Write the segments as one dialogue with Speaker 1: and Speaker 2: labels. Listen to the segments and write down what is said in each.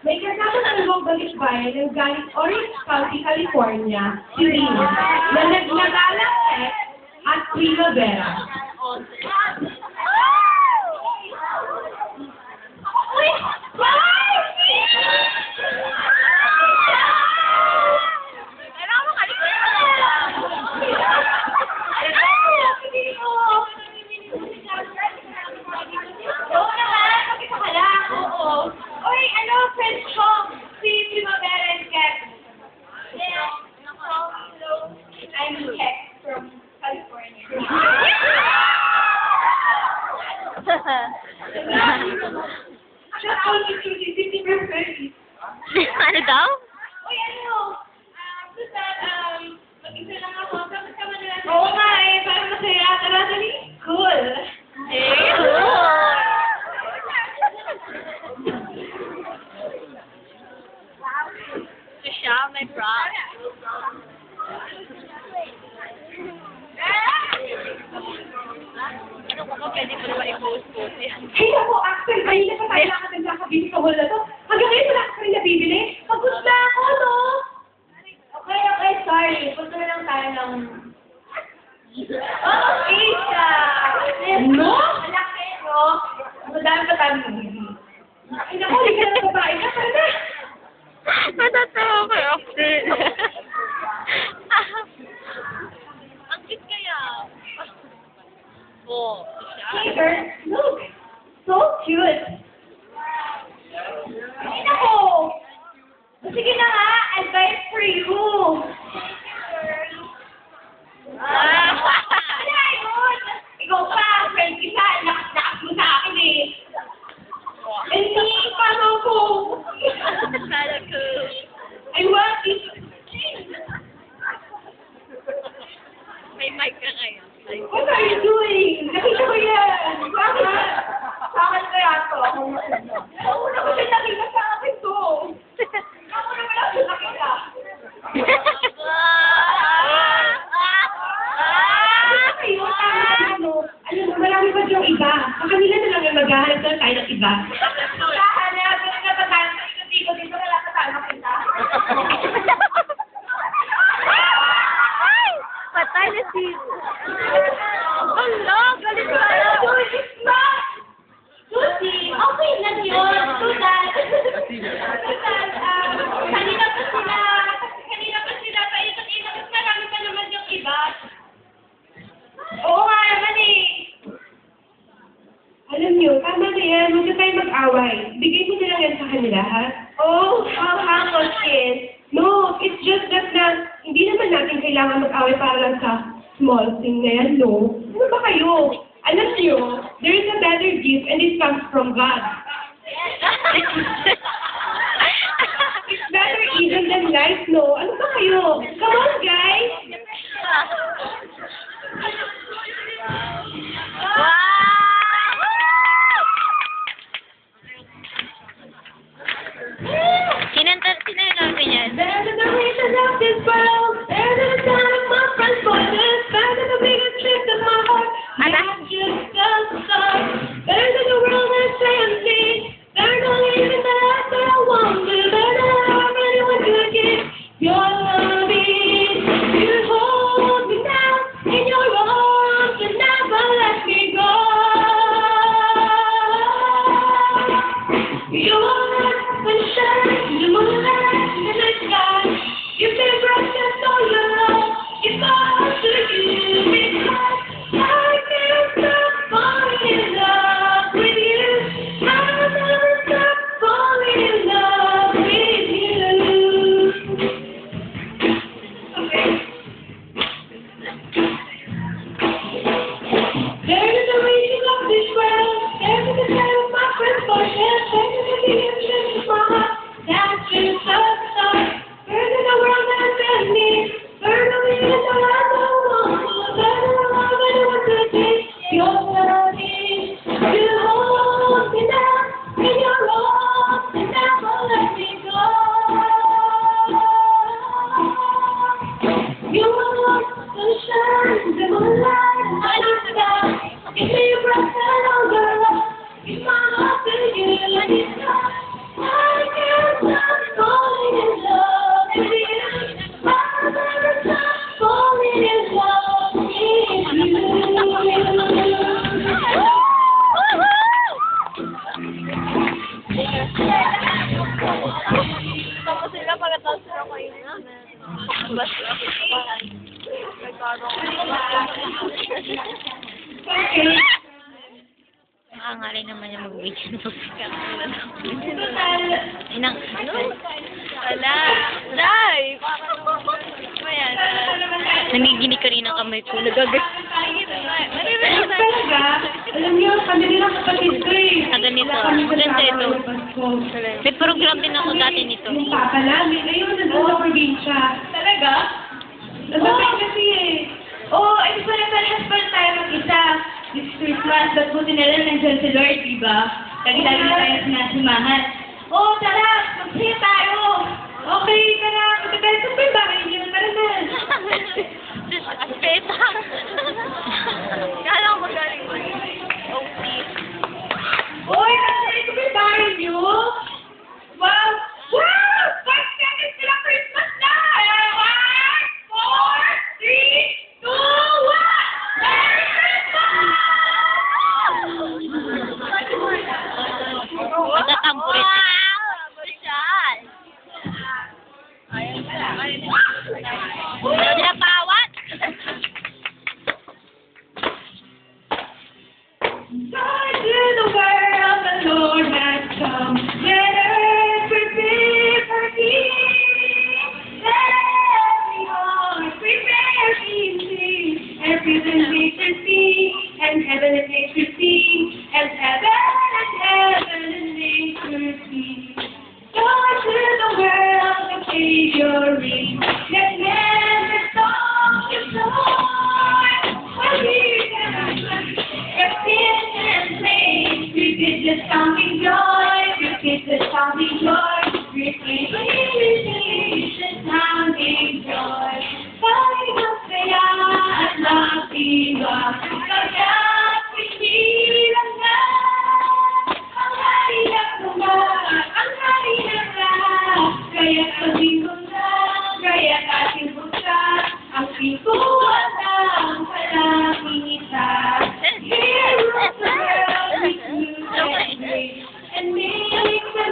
Speaker 1: May kasama sa loob balikbayan ng galing Orange County, California, si Rino, na nagnagalang at Primavera.
Speaker 2: I'm Hex from California.
Speaker 1: Shout out to Susie, City Perfect.
Speaker 3: Ano daw?
Speaker 2: Uy, ano? Susan, mag-isa lang ako. Kasama nila.
Speaker 1: Oo nga eh, parang masaya. Tara, dali. Cool.
Speaker 3: Siya, may prop. Ano ko ba pwede ko naman i-post-post yan?
Speaker 1: Hey ako, Axel, kanina pa tayo nakatanda sa kabili sa hall na to. Hanggang ngayon wala ka rin nabibili. Pagod na ako, no?
Speaker 2: Okay, sorry. Punta na lang tayo ng... Oh, Asia!
Speaker 1: No?
Speaker 2: Malaki, no?
Speaker 1: Madami pa tayo nabibili. Ay, naku, hindi ka na babae na. Tara na.
Speaker 3: Matatawa ko yung Axel. Ang cute kaya. Oh, siya.
Speaker 1: Hey, girl, look. So cute.
Speaker 2: Ay, naku! Sige na nga, advice for you. Wala yun! Ikaw pa, friend kita, nakas mo sa akin eh.
Speaker 1: Hindi, paano ko?
Speaker 3: Kala ko.
Speaker 1: I want it.
Speaker 3: May mic ka ngayon.
Speaker 1: What are you doing? Nakita ko yan. Bakit? Sa akin kaya to. Oo, na ko siya nakita sa akin to. Ako naman ako siya nakita. Ayun, ano, alam mo, marami pa diyang iba. Sa kanila na lang yung maghahanap na tayo ng iba.
Speaker 2: Kahanap, hindi na ba tayo ikot-ikot dito, wala pa tayo makita.
Speaker 3: Patay na si... Hello, galit ka na.
Speaker 2: Susie, okay lang yun. Susan, kanina pa sila paikot-ikot, mas marami pa naman yung iba. Oo nga naman eh.
Speaker 1: Alam niyo, tama na yan. Huwag na tayo mag-away. Bigay mo na lang yan sa kanila, ha?
Speaker 2: Oh, how humble she is.
Speaker 1: No, it's just that na hindi naman natin kailangan mag-away para lang sa small thing na yan, no? Ano ba kayo? Alam niyo, there is a better gift and it comes from God. It's better even than life, no? Ano ba kayo? Come on, guys!
Speaker 3: Sinanami niya.
Speaker 1: Better than the reason of this world, better than the sound of my friend's voices, better than the biggest trick of my heart, not just the sun. Better than the world that say I'm free, better than living the life that I want to, better than how anyone could give. Your love is, you hold me now in your arms and never let me go. You are the sunshine, the moonlight, in the sky. You feel precious all your love. It falls to you because I can't stop falling in love with you. I'll never stop falling in love with you. Okay. There's a reason of this world. There's a time of my friend's voices. There's a connection in my heart. That's just a start. Better than the world that sent me. Better than the life I want. Better
Speaker 2: Total.
Speaker 3: Inang, ano? Wala. Day! Ayan. Nangiginig ka rin ang kamay ko. Nagagas.
Speaker 1: Talaga, alam niyo, kami din ang kapatid ko eh.
Speaker 3: Ah, ganito.
Speaker 1: Wala kami
Speaker 3: Maganda ito.
Speaker 1: kasama ng Pasko.
Speaker 3: May program din ako dati nito.
Speaker 1: Yung papa namin, ayun, nandun sa probinsya.
Speaker 2: Talaga?
Speaker 1: Nandun kasi eh.
Speaker 2: Oo, eh, pare-parehas pa tayo mag-isa. This Christmas, ba't buti na lang nandiyan si Lord, di ba? Lagi-lagi na tayo sinasimahan. Oo, tara, mag-saya tayo.
Speaker 1: Okay, tara, magkakalit sa pa yung bahay niyo. Tara na.
Speaker 3: Aspeta. Kala ko magaling ko. OP.
Speaker 1: Uy, magkakalit sa pa yung bahay niyo. Wow! Wow! 5 seconds na lang Christmas na! 1, 4, 3, 2, 1! Merry Christmas!
Speaker 3: Matatampo rin. Meron sila pawat.
Speaker 1: Joy to the world, the Lord has come. Let earth prepare for King. Let every heart prepare to sing. Every nature sing, and heaven and nature sing, and heaven and nature sing. Joy to the world, the Savior reigns. Let men the song his joy. For he has and praise, repeat the sounding joy, repeat the sounding joy, repeat the sounding joy. Tayo saya at nakiwa, kaya't pinilang na, ang hari ng lugar, ang hari ng lahat, kaya't pagingkong na, kaya't ating buksan, ang pintuan ng palaking isa. And make the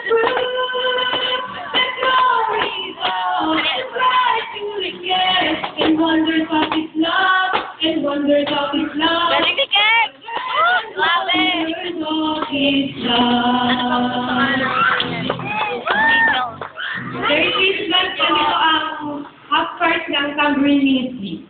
Speaker 1: proof that glory's all and rise to the guest and wonders of His love and wonders of His love.
Speaker 3: Galing ni Ken! Grabe!
Speaker 1: Wonders of His love. Merry Christmas! Ganito ang half part ng Tambourine Ministry.